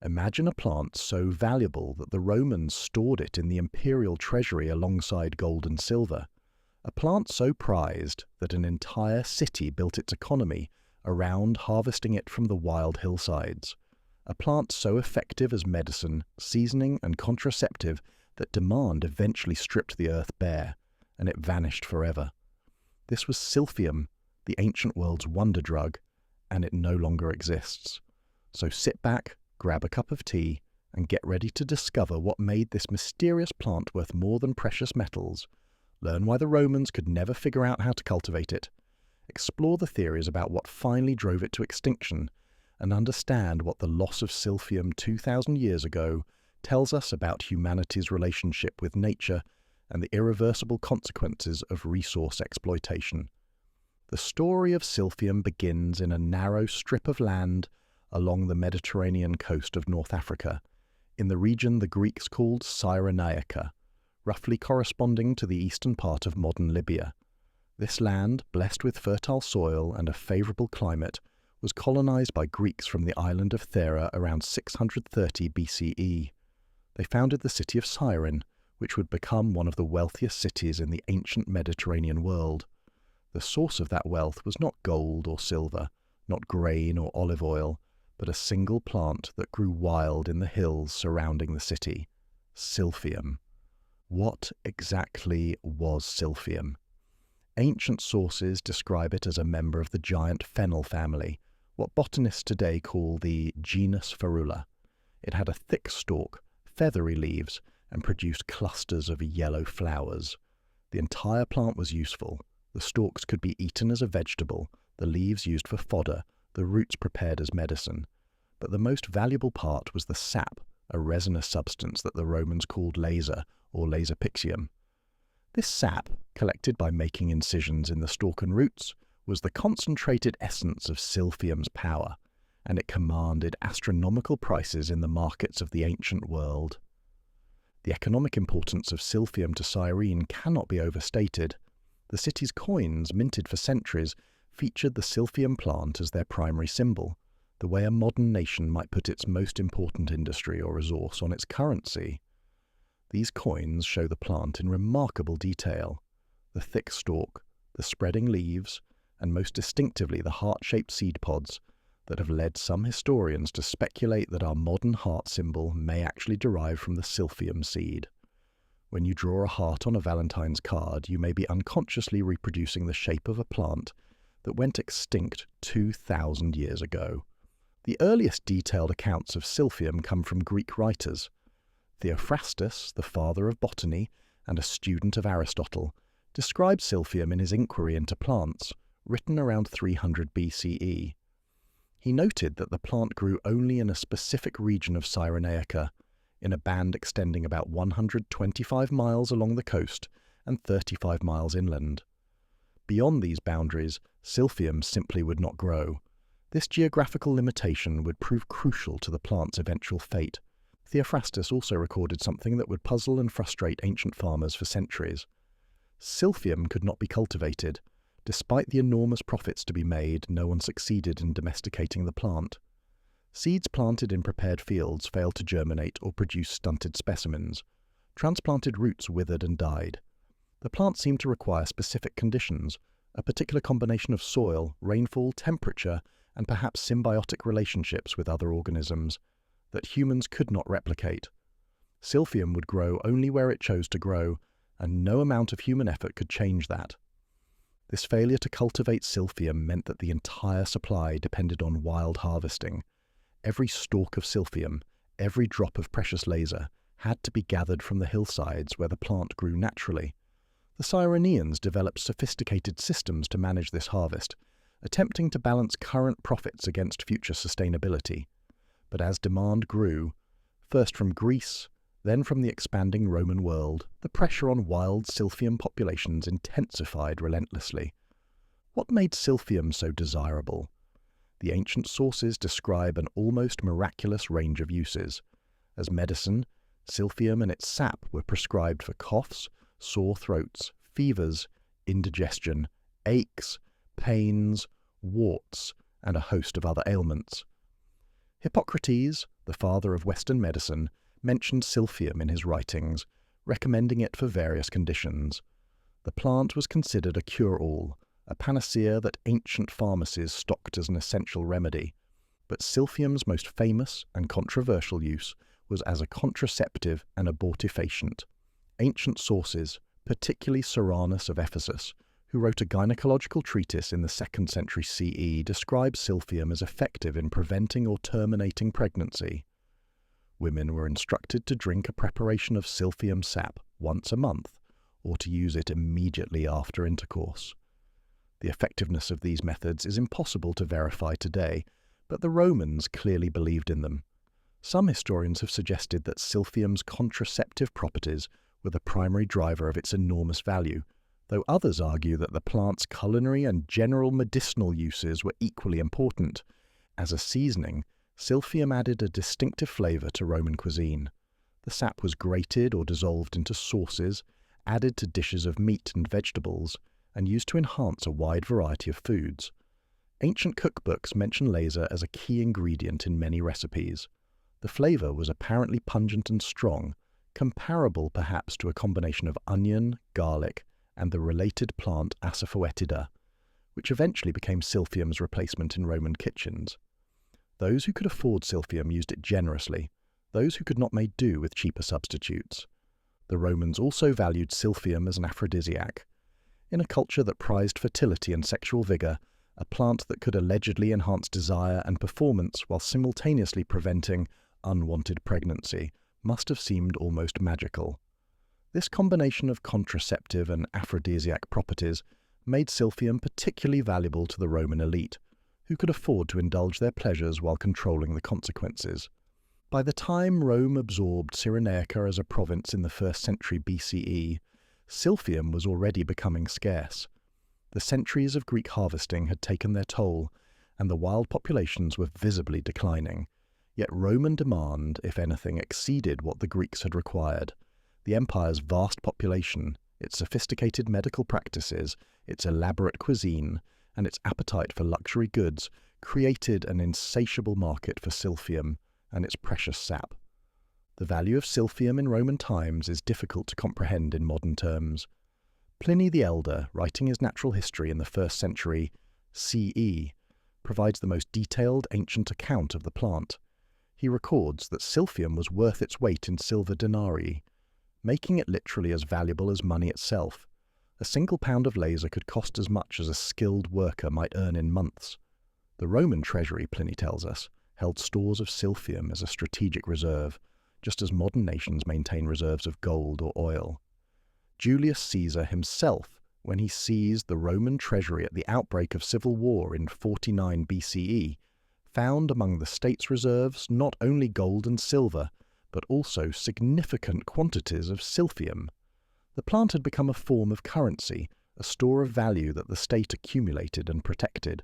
Imagine a plant so valuable that the Romans stored it in the imperial treasury alongside gold and silver. A plant so prized that an entire city built its economy around harvesting it from the wild hillsides. A plant so effective as medicine, seasoning, and contraceptive that demand eventually stripped the earth bare, and it vanished forever. This was Silphium, the ancient world's wonder drug, and it no longer exists. So sit back, grab a cup of tea, and get ready to discover what made this mysterious plant worth more than precious metals, learn why the Romans could never figure out how to cultivate it, explore the theories about what finally drove it to extinction, and understand what the loss of Silphium 2,000 years ago tells us about humanity's relationship with nature and the irreversible consequences of resource exploitation. The story of Silphium begins in a narrow strip of land along the Mediterranean coast of North Africa, in the region the Greeks called Cyrenaica, roughly corresponding to the eastern part of modern Libya. This land, blessed with fertile soil and a favourable climate, was colonized by Greeks from the island of Thera around 630 BCE. They founded the city of Cyrene, which would become one of the wealthiest cities in the ancient Mediterranean world. The source of that wealth was not gold or silver, not grain or olive oil, but a single plant that grew wild in the hills surrounding the city: Silphium. What exactly was Silphium? Ancient sources describe it as a member of the giant fennel family, what botanists today call the genus Ferula. It had a thick stalk, feathery leaves, and produced clusters of yellow flowers. The entire plant was useful. The stalks could be eaten as a vegetable, the leaves used for fodder, the roots prepared as medicine. But the most valuable part was the sap, a resinous substance that the Romans called laser or laser-pyxium. This sap, collected by making incisions in the stalk and roots, was the concentrated essence of Silphium's power, and it commanded astronomical prices in the markets of the ancient world. The economic importance of Silphium to Cyrene cannot be overstated. The city's coins, minted for centuries, featured the Silphium plant as their primary symbol, the way a modern nation might put its most important industry or resource on its currency. These coins show the plant in remarkable detail: the thick stalk, the spreading leaves, and most distinctively the heart-shaped seed pods that have led some historians to speculate that our modern heart symbol may actually derive from the Silphium seed. When you draw a heart on a Valentine's card, you may be unconsciously reproducing the shape of a plant that went extinct 2,000 years ago. The earliest detailed accounts of Silphium come from Greek writers. Theophrastus, the father of botany and a student of Aristotle, described Silphium in his Enquiry into plants, written around 300 BCE. He noted that the plant grew only in a specific region of Cyrenaica, in a band extending about 125 miles along the coast and 35 miles inland. Beyond these boundaries, Silphium simply would not grow. This geographical limitation would prove crucial to the plant's eventual fate. Theophrastus also recorded something that would puzzle and frustrate ancient farmers for centuries. Silphium could not be cultivated. Despite the enormous profits to be made, no one succeeded in domesticating the plant. Seeds planted in prepared fields failed to germinate or produce stunted specimens. Transplanted roots withered and died. The plant seemed to require specific conditions, a particular combination of soil, rainfall, temperature, and perhaps symbiotic relationships with other organisms that humans could not replicate. Silphium would grow only where it chose to grow, and no amount of human effort could change that. This failure to cultivate Silphium meant that the entire supply depended on wild harvesting. Every stalk of Silphium, every drop of precious laser, had to be gathered from the hillsides where the plant grew naturally. The Cyreneans developed sophisticated systems to manage this harvest, attempting to balance current profits against future sustainability. But as demand grew, first from Greece, then from the expanding Roman world, the pressure on wild Silphium populations intensified relentlessly. What made Silphium so desirable? The ancient sources describe an almost miraculous range of uses. As medicine, Silphium and its sap were prescribed for coughs, sore throats, fevers, indigestion, aches, pains, warts, and a host of other ailments. Hippocrates, the father of Western medicine, mentioned Silphium in his writings, recommending it for various conditions. The plant was considered a cure-all, a panacea that ancient pharmacies stocked as an essential remedy. But Silphium's most famous and controversial use was as a contraceptive and abortifacient. Ancient sources, particularly Cyrenius of Ephesus, who wrote a gynecological treatise in the 2nd century CE, described Silphium as effective in preventing or terminating pregnancy. Women were instructed to drink a preparation of Silphium sap once a month, or to use it immediately after intercourse. The effectiveness of these methods is impossible to verify today, but the Romans clearly believed in them. Some historians have suggested that Silphium's contraceptive properties were the primary driver of its enormous value, though others argue that the plant's culinary and general medicinal uses were equally important. As a seasoning, Silphium added a distinctive flavour to Roman cuisine. The sap was grated or dissolved into sauces, added to dishes of meat and vegetables, and used to enhance a wide variety of foods. Ancient cookbooks mention laser as a key ingredient in many recipes. The flavour was apparently pungent and strong, comparable perhaps to a combination of onion, garlic, and the related plant Asafoetida, which eventually became Silphium's replacement in Roman kitchens. Those who could afford Silphium used it generously, those who could not made do with cheaper substitutes. The Romans also valued Silphium as an aphrodisiac. In a culture that prized fertility and sexual vigour, a plant that could allegedly enhance desire and performance while simultaneously preventing unwanted pregnancy must have seemed almost magical. This combination of contraceptive and aphrodisiac properties made Silphium particularly valuable to the Roman elite, who could afford to indulge their pleasures while controlling the consequences. By the time Rome absorbed Cyrenaica as a province in the 1st century BCE, Silphium was already becoming scarce. The centuries of Greek harvesting had taken their toll, and the wild populations were visibly declining. Yet Roman demand, if anything, exceeded what the Greeks had required. The empire's vast population, its sophisticated medical practices, its elaborate cuisine, and its appetite for luxury goods created an insatiable market for Silphium and its precious sap. The value of Silphium in Roman times is difficult to comprehend in modern terms. Pliny the Elder, writing his natural history in the 1st century CE, provides the most detailed ancient account of the plant. He records that Silphium was worth its weight in silver denarii, making it literally as valuable as money itself. A single pound of laser could cost as much as a skilled worker might earn in months. The Roman treasury, Pliny tells us, held stores of Silphium as a strategic reserve, just as modern nations maintain reserves of gold or oil. Julius Caesar himself, when he seized the Roman treasury at the outbreak of civil war in 49 BCE, found among the state's reserves not only gold and silver, but also significant quantities of Silphium. The plant had become a form of currency, a store of value that the state accumulated and protected.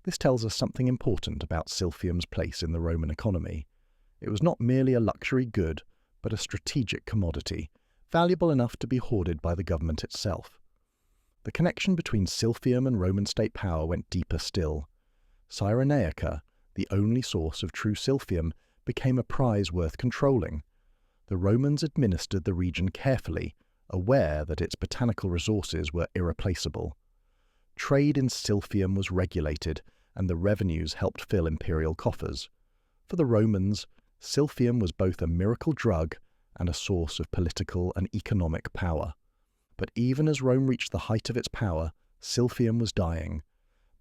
This tells us something important about Silphium's place in the Roman economy. It was not merely a luxury good, but a strategic commodity, valuable enough to be hoarded by the government itself. The connection between Silphium and Roman state power went deeper still. Cyrenaica, the only source of true Silphium, became a prize worth controlling. The Romans administered the region carefully, aware that its botanical resources were irreplaceable. Trade in Silphium was regulated, and the revenues helped fill imperial coffers. For the Romans, Silphium was both a miracle drug and a source of political and economic power. But even as Rome reached the height of its power, Silphium was dying.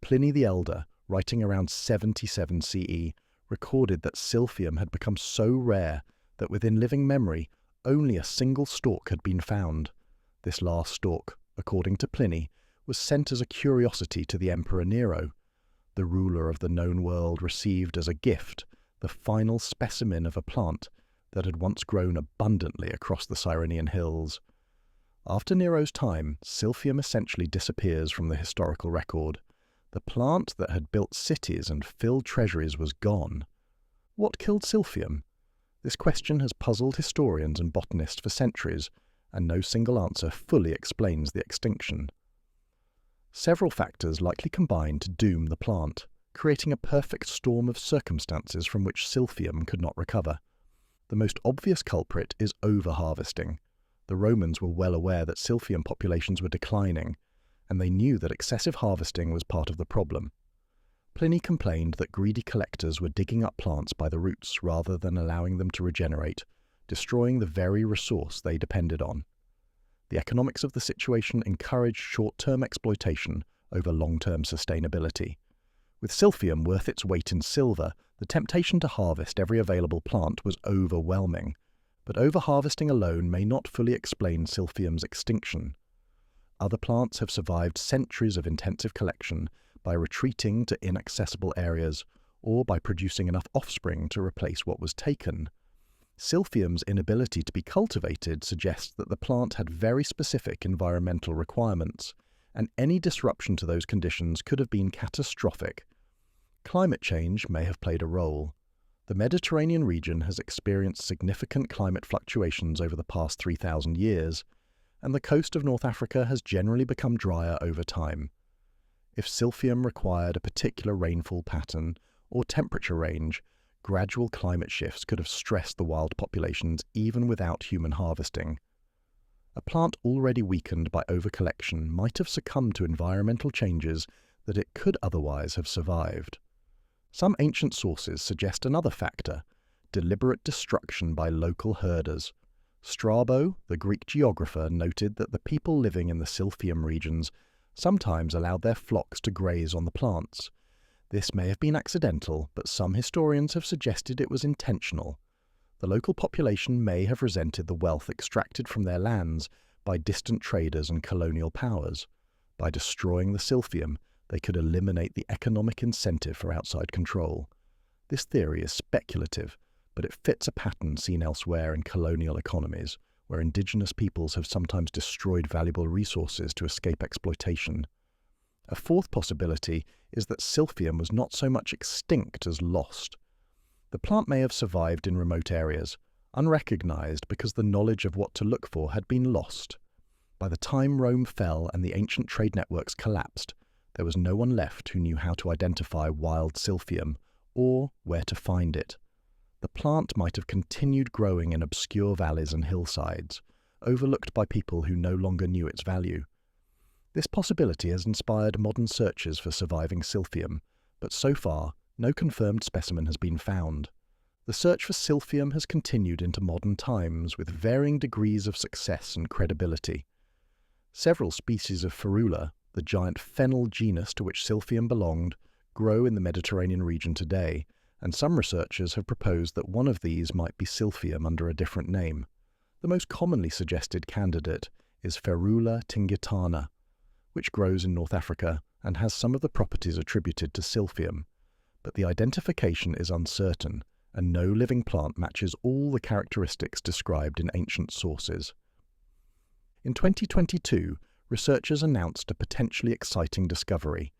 Pliny the Elder, writing around 77 CE, recorded that Silphium had become so rare that within living memory only a single stalk had been found. This last stalk, according to Pliny, was sent as a curiosity to the Emperor Nero. The ruler of the known world received as a gift the final specimen of a plant that had once grown abundantly across the Cyrenean hills. After Nero's time, Silphium essentially disappears from the historical record. The plant that had built cities and filled treasuries was gone. What killed Silphium? This question has puzzled historians and botanists for centuries, and no single answer fully explains the extinction. Several factors likely combined to doom the plant. creating a perfect storm of circumstances from which Silphium could not recover. The most obvious culprit is overharvesting. The Romans were well aware that Silphium populations were declining, and they knew that excessive harvesting was part of the problem. Pliny complained that greedy collectors were digging up plants by the roots rather than allowing them to regenerate, destroying the very resource they depended on. The economics of the situation encouraged short-term exploitation over long-term sustainability. With Silphium worth its weight in silver, the temptation to harvest every available plant was overwhelming, but overharvesting alone may not fully explain Silphium's extinction. Other plants have survived centuries of intensive collection by retreating to inaccessible areas or by producing enough offspring to replace what was taken. Silphium's inability to be cultivated suggests that the plant had very specific environmental requirements, and any disruption to those conditions could have been catastrophic. Climate change may have played a role. The Mediterranean region has experienced significant climate fluctuations over the past 3,000 years, and the coast of North Africa has generally become drier over time. If Silphium required a particular rainfall pattern or temperature range, gradual climate shifts could have stressed the wild populations even without human harvesting. A plant already weakened by overcollection might have succumbed to environmental changes that it could otherwise have survived. Some ancient sources suggest another factor: deliberate destruction by local herders. Strabo, the Greek geographer, noted that the people living in the Silphium regions sometimes allowed their flocks to graze on the plants. This may have been accidental, but some historians have suggested it was intentional. The local population may have resented the wealth extracted from their lands by distant traders and colonial powers. By destroying the Silphium, they could eliminate the economic incentive for outside control. This theory is speculative, but it fits a pattern seen elsewhere in colonial economies, where indigenous peoples have sometimes destroyed valuable resources to escape exploitation. A fourth possibility is that Silphium was not so much extinct as lost. The plant may have survived in remote areas, unrecognized because the knowledge of what to look for had been lost. By the time Rome fell and the ancient trade networks collapsed, there was no one left who knew how to identify wild Silphium or where to find it. The plant might have continued growing in obscure valleys and hillsides, overlooked by people who no longer knew its value. This possibility has inspired modern searches for surviving Silphium, but so far, no confirmed specimen has been found. The search for Silphium has continued into modern times with varying degrees of success and credibility. Several species of Ferula, the giant fennel genus to which Silphium belonged, grow in the Mediterranean region today, and some researchers have proposed that one of these might be Silphium under a different name. The most commonly suggested candidate is Ferula tingitana, which grows in North Africa and has some of the properties attributed to Silphium, but the identification is uncertain, and no living plant matches all the characteristics described in ancient sources. In 2022, researchers announced a potentially exciting discovery.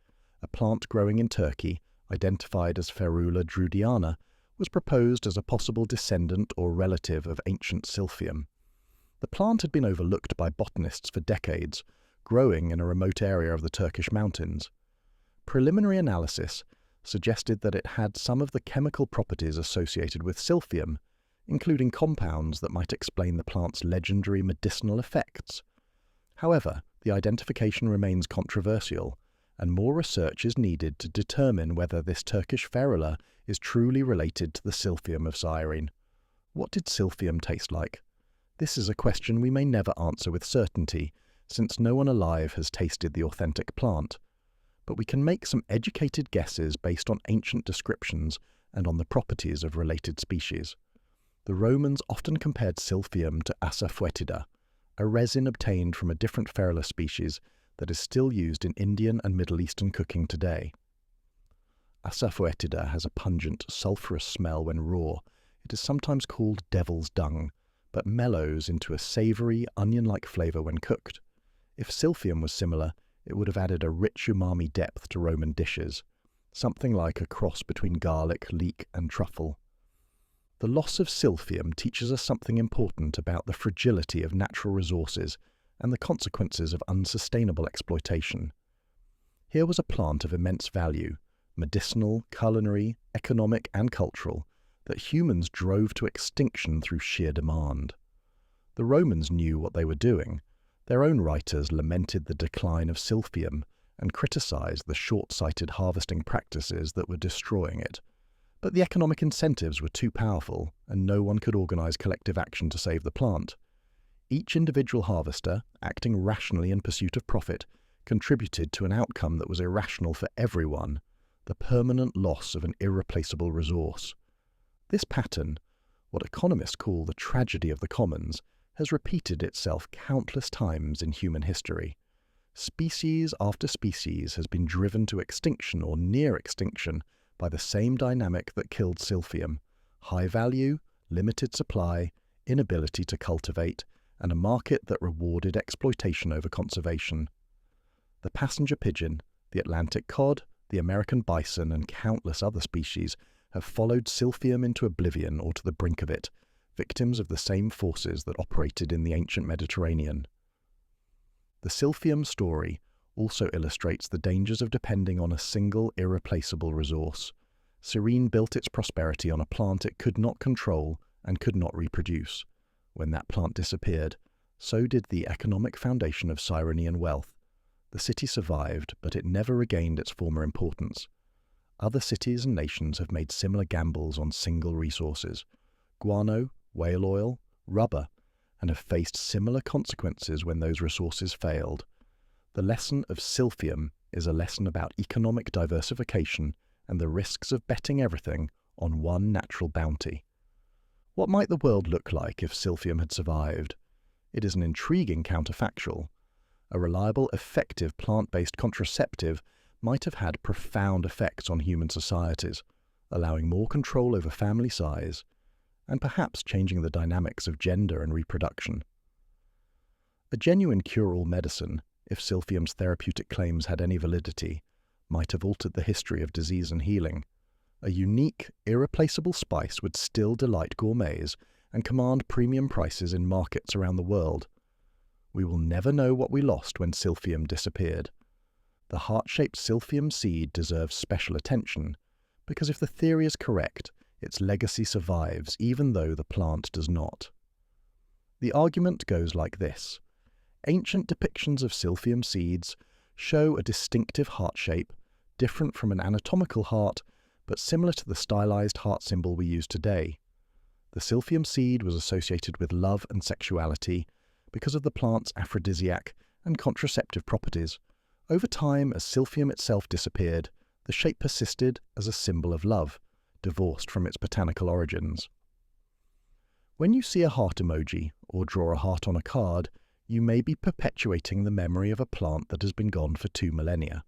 A plant growing in Turkey, identified as Ferula drudiana, was proposed as a possible descendant or relative of ancient Silphium. The plant had been overlooked by botanists for decades, growing in a remote area of the Turkish mountains. Preliminary analysis suggested that it had some of the chemical properties associated with Silphium, including compounds that might explain the plant's legendary medicinal effects. However, the identification remains controversial, and more research is needed to determine whether this Turkish ferula is truly related to the Silphium of Cyrene. What did Silphium taste like? This is a question we may never answer with certainty, since no one alive has tasted the authentic plant. But we can make some educated guesses based on ancient descriptions and on the properties of related species. The Romans often compared Silphium to asafoetida, a resin obtained from a different ferula species that is still used in Indian and Middle Eastern cooking today. Asafoetida has a pungent, sulphurous smell when raw. It is sometimes called devil's dung, but mellows into a savoury, onion-like flavour when cooked. If Silphium was similar, it would have added a rich umami depth to Roman dishes, something like a cross between garlic, leek, and truffle. The loss of Silphium teaches us something important about the fragility of natural resources and the consequences of unsustainable exploitation. Here was a plant of immense value, medicinal, culinary, economic, and cultural, that humans drove to extinction through sheer demand. The Romans knew what they were doing. Their own writers lamented the decline of Silphium and criticized the short-sighted harvesting practices that were destroying it. But the economic incentives were too powerful, and no one could organize collective action to save the plant. Each individual harvester, acting rationally in pursuit of profit, contributed to an outcome that was irrational for everyone, the permanent loss of an irreplaceable resource. This pattern, what economists call the tragedy of the commons, has repeated itself countless times in human history. Species after species has been driven to extinction or near extinction by the same dynamic that killed Silphium: high value, limited supply, inability to cultivate, and a market that rewarded exploitation over conservation. The passenger pigeon, the Atlantic cod, the American bison, and countless other species have followed Silphium into oblivion or to the brink of it, victims of the same forces that operated in the ancient Mediterranean. The Silphium story also illustrates the dangers of depending on a single, irreplaceable resource. Cyrene built its prosperity on a plant it could not control and could not reproduce. When that plant disappeared, so did the economic foundation of Cyrenean wealth. The city survived, but it never regained its former importance. Other cities and nations have made similar gambles on single resources: guano, whale oil, rubber, and have faced similar consequences when those resources failed. The lesson of Silphium is a lesson about economic diversification and the risks of betting everything on one natural bounty. What might the world look like if Silphium had survived? It is an intriguing counterfactual. A reliable, effective plant-based contraceptive might have had profound effects on human societies, allowing more control over family size, and perhaps changing the dynamics of gender and reproduction. A genuine cure-all medicine, if Silphium's therapeutic claims had any validity, might have altered the history of disease and healing. A unique, irreplaceable spice would still delight gourmets and command premium prices in markets around the world. We will never know what we lost when Silphium disappeared. The heart-shaped Silphium seed deserves special attention, because if the theory is correct, its legacy survives even though the plant does not. The argument goes like this. Ancient depictions of Silphium seeds show a distinctive heart shape, different from an anatomical heart, but similar to the stylized heart symbol we use today. The Silphium seed was associated with love and sexuality because of the plant's aphrodisiac and contraceptive properties. Over time, as Silphium itself disappeared, the shape persisted as a symbol of love, divorced from its botanical origins. When you see a heart emoji or draw a heart on a card, you may be perpetuating the memory of a plant that has been gone for 2 millennia.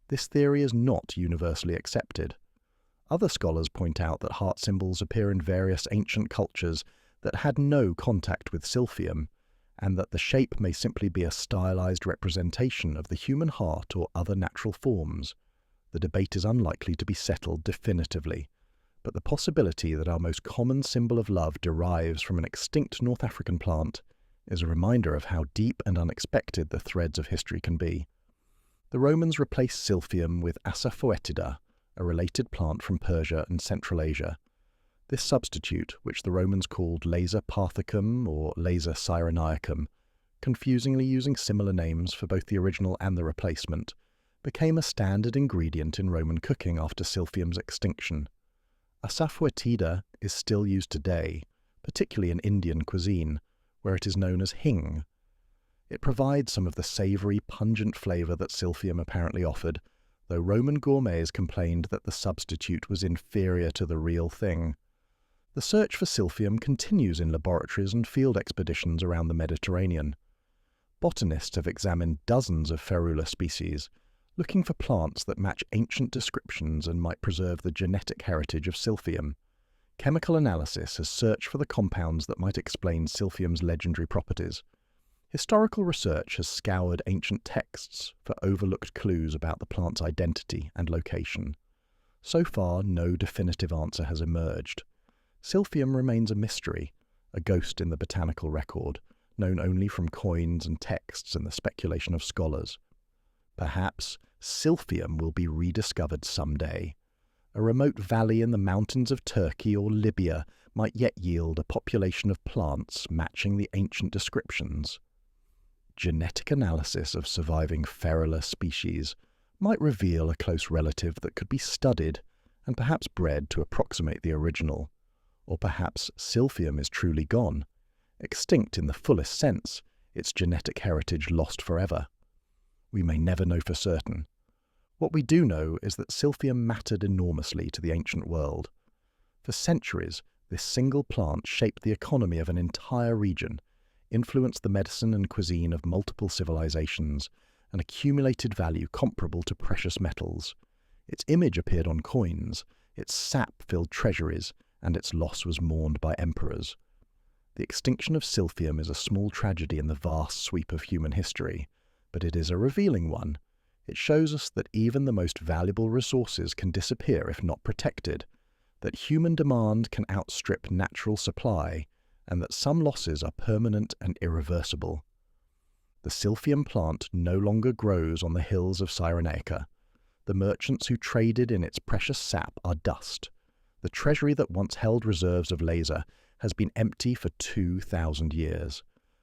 This theory is not universally accepted. Other scholars point out that heart symbols appear in various ancient cultures that had no contact with Silphium, and that the shape may simply be a stylized representation of the human heart or other natural forms. The debate is unlikely to be settled definitively, but the possibility that our most common symbol of love derives from an extinct North African plant is a reminder of how deep and unexpected the threads of history can be. The Romans replaced Silphium with Asafoetida, a related plant from Persia and Central Asia. This substitute, which the Romans called Laser parthicum or Laser cyrenaicum, confusingly using similar names for both the original and the replacement, became a standard ingredient in Roman cooking after Silphium's extinction. Asafoetida is still used today, particularly in Indian cuisine, where it is known as hing. It provides some of the savoury, pungent flavour that Silphium apparently offered, though Roman gourmets complained that the substitute was inferior to the real thing. The search for Silphium continues in laboratories and field expeditions around the Mediterranean. Botanists have examined dozens of ferula species, looking for plants that match ancient descriptions and might preserve the genetic heritage of Silphium. Chemical analysis has searched for the compounds that might explain Silphium's legendary properties. Historical research has scoured ancient texts for overlooked clues about the plant's identity and location. So far, no definitive answer has emerged. Silphium remains a mystery, a ghost in the botanical record, known only from coins and texts and the speculation of scholars. Perhaps Silphium will be rediscovered someday. A remote valley in the mountains of Turkey or Libya might yet yield a population of plants matching the ancient descriptions. Genetic analysis of surviving ferula species might reveal a close relative that could be studied and perhaps bred to approximate the original. Or perhaps Silphium is truly gone, extinct in the fullest sense, its genetic heritage lost forever. We may never know for certain. What we do know is that Silphium mattered enormously to the ancient world. For centuries, this single plant shaped the economy of an entire region, influenced the medicine and cuisine of multiple civilizations, and accumulated value comparable to precious metals. Its image appeared on coins, its sap filled treasuries, and its loss was mourned by emperors. The extinction of Silphium is a small tragedy in the vast sweep of human history, but it is a revealing one. It shows us that even the most valuable resources can disappear if not protected, that human demand can outstrip natural supply, and that some losses are permanent and irreversible. The Silphium plant no longer grows on the hills of Cyrenaica. The merchants who traded in its precious sap are dust. The treasury that once held reserves of laser has been empty for 2,000 years,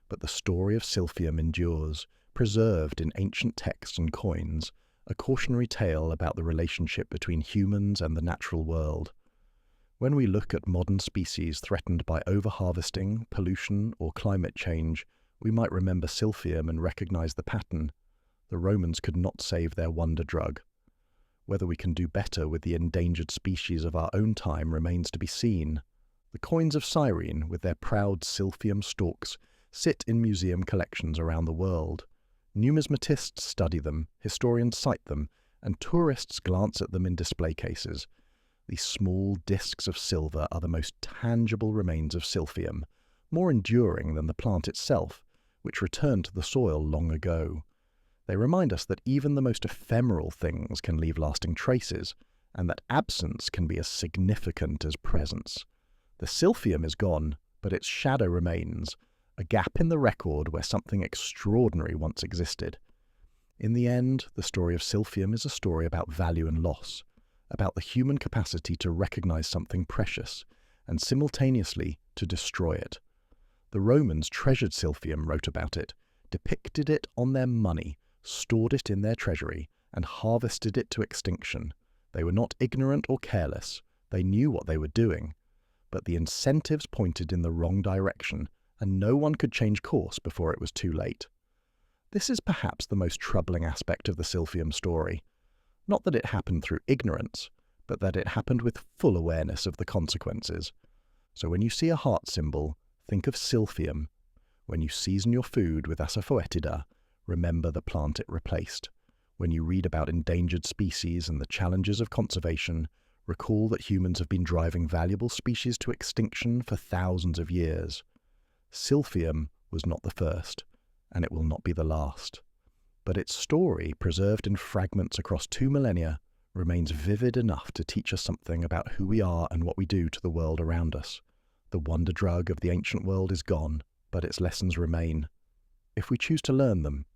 but the story of Silphium endures, preserved in ancient texts and coins, a cautionary tale about the relationship between humans and the natural world. When we look at modern species threatened by overharvesting, pollution, or climate change, we might remember Silphium and recognize the pattern. The Romans could not save their wonder drug. Whether we can do better with the endangered species of our own time remains to be seen. The coins of Cyrene, with their proud Silphium stalks, sit in museum collections around the world. Numismatists study them, historians cite them, and tourists glance at them in display cases. These small discs of silver are the most tangible remains of Silphium, more enduring than the plant itself, which returned to the soil long ago. They remind us that even the most ephemeral things can leave lasting traces, and that absence can be as significant as presence. The Silphium is gone, but its shadow remains, a gap in the record where something extraordinary once existed. In the end, the story of Silphium is a story about value and loss, about the human capacity to recognize something precious, and simultaneously to destroy it. The Romans treasured Silphium, wrote about it, depicted it on their money, stored it in their treasury, and harvested it to extinction. They were not ignorant or careless. They knew what they were doing. But the incentives pointed in the wrong direction, and no one could change course before it was too late. This is perhaps the most troubling aspect of the Silphium story. Not that it happened through ignorance, but that it happened with full awareness of the consequences. So when you see a heart symbol, think of Silphium. When you season your food with asafoetida, remember the plant it replaced. When you read about endangered species and the challenges of conservation, recall that humans have been driving valuable species to extinction for thousands of years. Silphium was not the first, and it will not be the last. But its story, preserved in fragments across 2 millennia, remains vivid enough to teach us something about who we are and what we do to the world around us. The wonder drug of the ancient world is gone, but its lessons remain. If we choose to learn them,